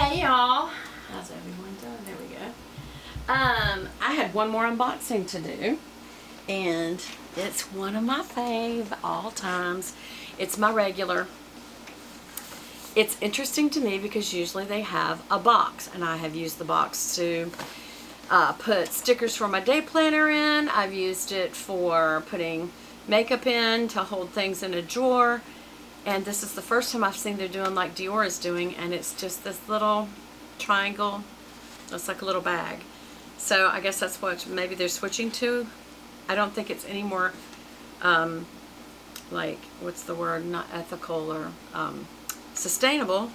Hey y'all, how's everyone doing? There we go. I had one more unboxing to do, and it's one of my fave all times. It's my regular. It's interesting to me because usually they have a box, and I have used the box to put stickers for my day planner in. I've used it for putting makeup in, to hold things in a drawer. And this is the first time I've seen they're doing like Dior is doing, and it's just this little triangle. It's like a little bag. So I guess that's what maybe they're switching to. I don't think it's any more, like, what's the word, not ethical or sustainable.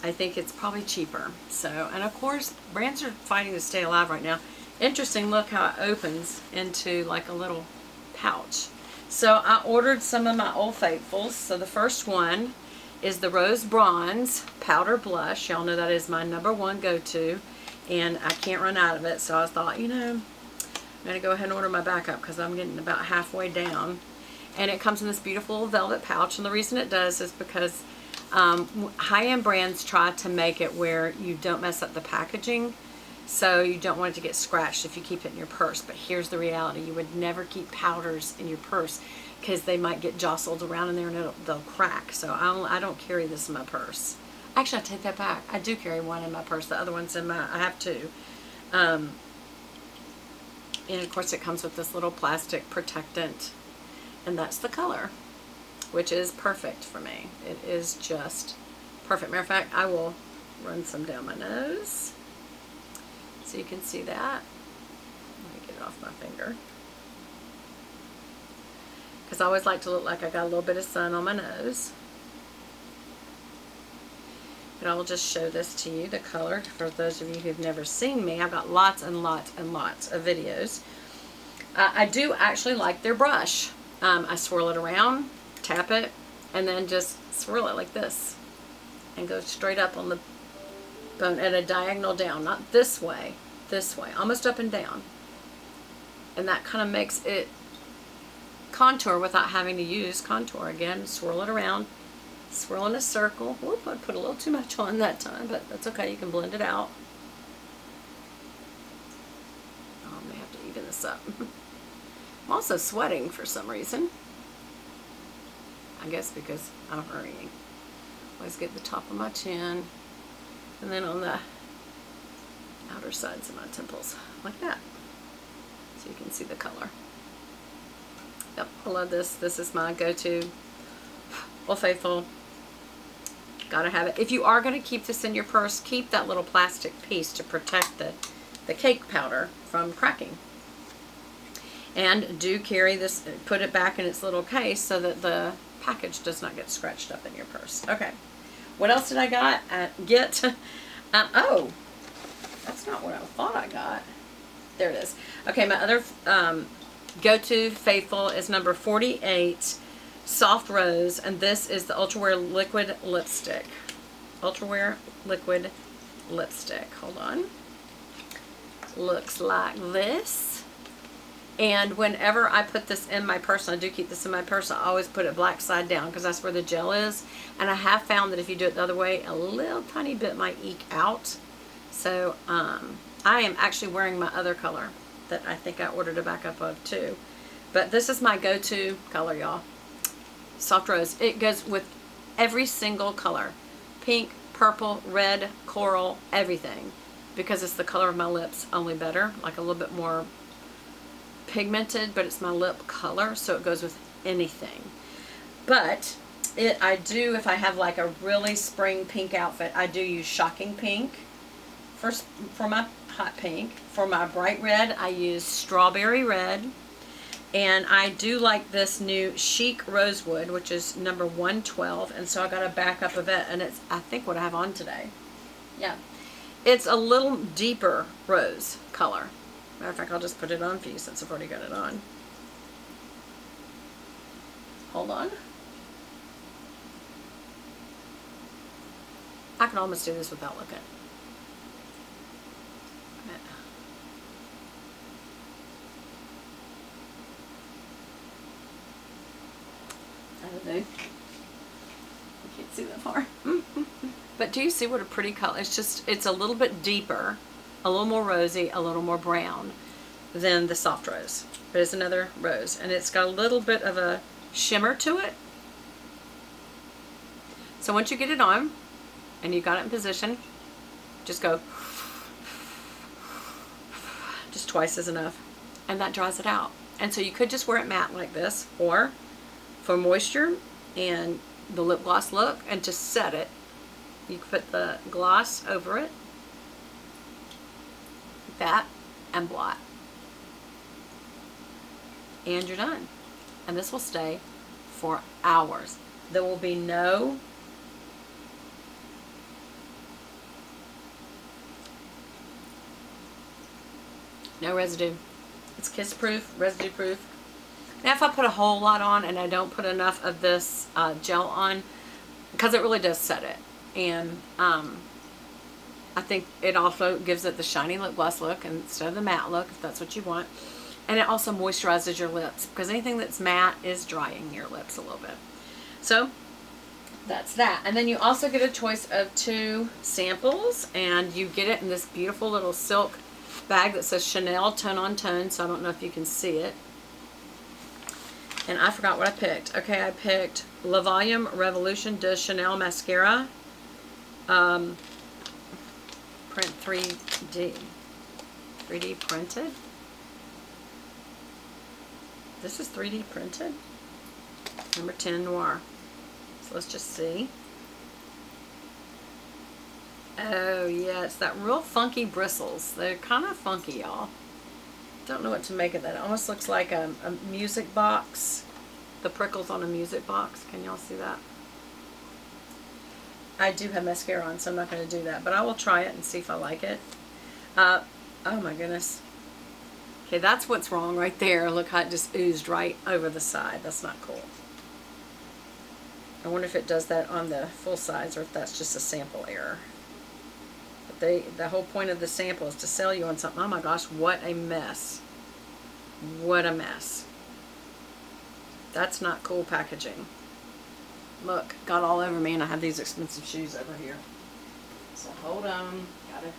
I think it's probably cheaper. So, and of course, brands are fighting to stay alive right now. Interesting, look how it opens into like a little pouch. So I ordered some of my Old Faithfuls. So the first one is the Rose Bronze Powder Blush. Y'all know that is my #1 go-to, and I can't run out of it. So I thought, you know, I'm going to go ahead and order my backup because I'm getting about halfway down. And it comes in this beautiful little velvet pouch, and the reason it does is because high-end brands try to make it where you don't mess up the packaging. So you don't want it to get scratched if you keep it in your purse. But here's the reality. You would never keep powders in your purse because they might get jostled around in there and they'll crack. So I don't carry this in my purse. Actually, I take that back. I do carry one in my purse. The other one's in my, I have two. And of course it comes with this little plastic protectant. And that's the color, which is perfect for me. It is just perfect. Matter of fact, I will run some down my nose, so you can see that. Let me get it off my finger. Because I always like to look like I got a little bit of sun on my nose. But I will just show this to you, the color, for those of you who've never seen me. I've got lots and lots and lots of videos. I do actually like their brush. I swirl it around, tap it, and then just swirl it like this. And go straight up on the bone at a diagonal down, not this way, almost up and down. And that kind of makes it contour without having to use contour. Again, swirl it around, swirl in a circle. Whoop, I put a little too much on that time, but that's okay, you can blend it out. Oh, I may have to even this up. I'm also sweating for some reason. I guess because I'm hurrying. Always get the top of my chin, and then on the outer sides of my temples, like that. So you can see the color. Yep, I love this. This is my go-to. Old Faithful. Gotta have it. If you are going to keep this in your purse, keep that little plastic piece to protect the cake powder from cracking. And do carry this, put it back in its little case so that the package does not get scratched up in your purse. Okay. What else did I get? Oh, that's not what I thought I got. There it is. Okay, my other go-to Faithful is number 48, Soft Rose, and this is the Ultrawear Liquid Lipstick. Ultrawear Liquid Lipstick. Hold on. Looks like this. And whenever I put this in my purse, and I do keep this in my purse, I always put it black side down because that's where the gel is. And I have found that if you do it the other way, a little tiny bit might eke out. So I am actually wearing my other color that I think I ordered a backup of too. But this is my go-to color, y'all. Soft Rose. It goes with every single color. Pink, purple, red, coral, everything. Because it's the color of my lips, only better. Like a little bit more pigmented, but it's my lip color, so it goes with anything. But I do, if I have like a really spring pink outfit, I do use Shocking Pink for my hot pink. For my bright red, I use Strawberry Red. And I do like this new Chic Rosewood, which is number 112, and so I got a backup of it, and it's, I think, what I have on today. Yeah. It's a little deeper rose color. Matter of fact, I'll just put it on for you since I've already got it on. Hold on. I can almost do this without looking. I don't know. I can't see that far. But do you see what a pretty color? It's just, it's a little bit deeper, a little more rosy, a little more brown than the soft rose. But it's another rose, and it's got a little bit of a shimmer to it. So once you get it on and you got it in position, just go, just twice is enough, and that dries it out. And so you could just wear it matte like this, or for moisture and the lip gloss look, and just set it, you can put the gloss over it, like that, and blot. And you're done. And this will stay for hours. There will be no residue. It's kiss proof, residue proof. Now if I put a whole lot on and I don't put enough of this gel on, because it really does set it, and I think it also gives it the shiny lip gloss look instead of the matte look, if that's what you want. And it also moisturizes your lips, because anything that's matte is drying your lips a little bit. So that's that. And then you also get a choice of 2 samples, and you get it in this beautiful little silk bag that says Chanel Tone on Tone, so I don't know if you can see it. And I forgot what I picked. Okay, I picked La Volume Revolution de Chanel Mascara. Print 3D. 3D printed. This is 3D printed. Number 10 Noir. So let's just see. Oh yeah, it's that real funky bristles. They're kind of funky, y'all. Don't know what to make of that. It almost looks like a music box. The prickles on a music box. Can y'all see that? I do have mascara on, so I'm not going to do that. But I will try it and see if I like it. Oh my goodness. Okay, that's what's wrong right there. Look how it just oozed right over the side. That's not cool. I wonder if it does that on the full size, or if that's just a sample error. But the whole point of the sample is to sell you on something. Oh my gosh, what a mess. What a mess. That's not cool packaging. Look, got all over me, and I have these expensive shoes over here. So hold on. Gotta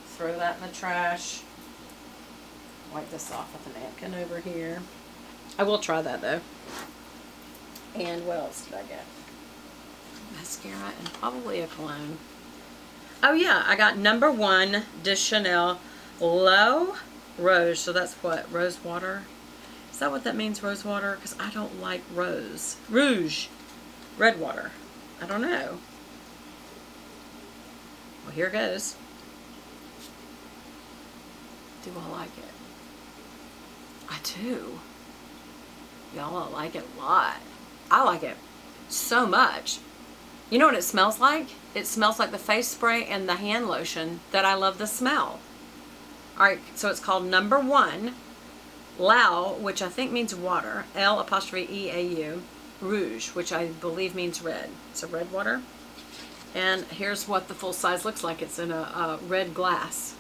throw that in the trash. Wipe this off with a napkin over here. I will try that though. And what else did I get? Mascara and probably a cologne. Oh yeah, I got number 1 de Chanel Low Rouge. So that's what? Rose water? Is that what that means, rose water? Because I don't like rose. Rouge. Red water. I don't know. Well, here goes. Do I like it? I do. Y'all like it a lot. I like it so much. You know what it smells like? It smells like the face spray and the hand lotion that I love the smell. Alright, so it's called number 1 Lau, which I think means water. L''E''A''U. Rouge, which I believe means red. It's a red water. And here's what the full size looks like. It's in a red glass.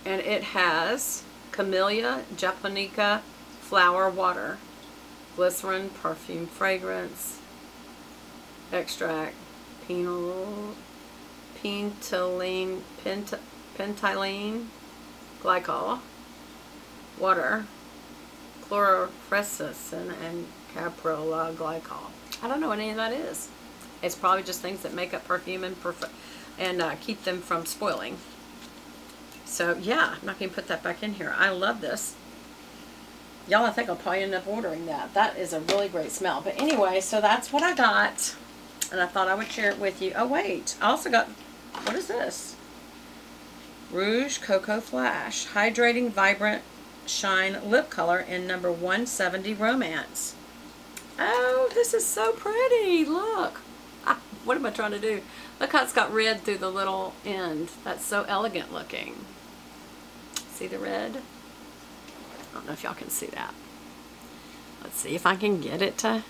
And it has Camellia Japonica flower water, glycerin, perfume, fragrance, extract, pentylene glycol, water, chlorophyllene, and caprylol glycol. I don't know what any of that is. It's probably just things that make up perfume and keep them from spoiling. So yeah, I'm not going to put that back in here. I love this. Y'all, I think I'll probably end up ordering that. That is a really great smell. But anyway, so that's what I got. And I thought I would share it with you. Oh wait, I also got, what is this? Rouge Coco Flash. Hydrating Vibrant Shine Lip Color in number 170 Romance. Oh, this is so pretty. Look. What am I trying to do? Look how it's got red through the little end. That's so elegant looking. See the red? I don't know if y'all can see that. Let's see if I can get it to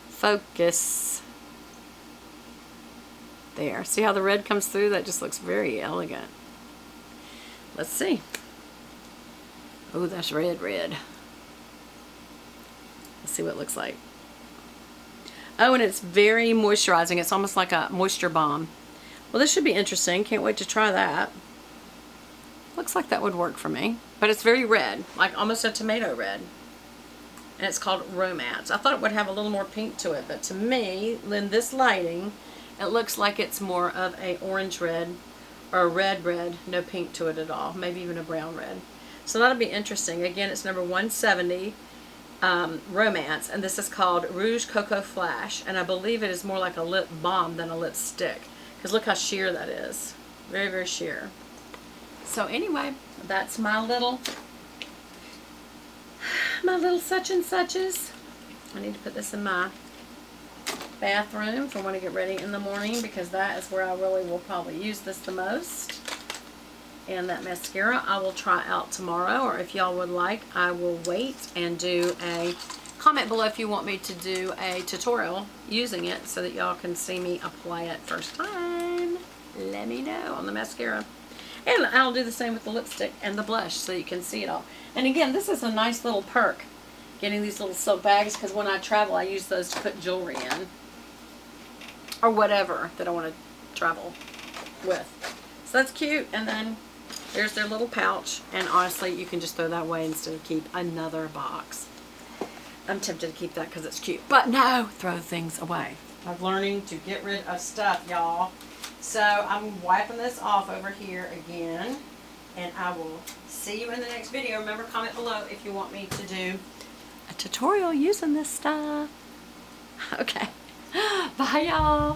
focus. There. See how the red comes through? That just looks very elegant. Let's see. Oh, that's red, red. Let's see what it looks like. Oh, and it's very moisturizing. It's almost like a moisture balm. Well, this should be interesting. Can't wait to try that. Looks like that would work for me. But it's very red, like almost a tomato red. And it's called Romance. I thought it would have a little more pink to it, but to me, in this lighting, it looks like it's more of a orange red or a red, no pink to it at all. Maybe even a brown red. So that'll be interesting. Again, it's number 170, Romance, and this is called Rouge Coco Flash, and I believe it is more like a lip balm than a lipstick, because look how sheer that is. Very, very sheer. So anyway, that's my little such and suches. I need to put this in my bathroom for when I get ready in the morning, because that is where I really will probably use this the most. And that mascara I will try out tomorrow, or if y'all would like, I will wait and do a comment below if you want me to do a tutorial using it so that y'all can see me apply it first time. Let me know on the mascara. And I'll do the same with the lipstick and the blush so you can see it all. And again, this is a nice little perk, getting these little soap bags, because when I travel I use those to put jewelry in. Or whatever that I want to travel with. So that's cute. And then there's their little pouch. And honestly, you can just throw that away instead of keep another box. I'm tempted to keep that because it's cute. But no, throw things away. I'm learning to get rid of stuff, y'all. So I'm wiping this off over here again. And I will see you in the next video. Remember, comment below if you want me to do a tutorial using this stuff. Okay. Bye, y'all.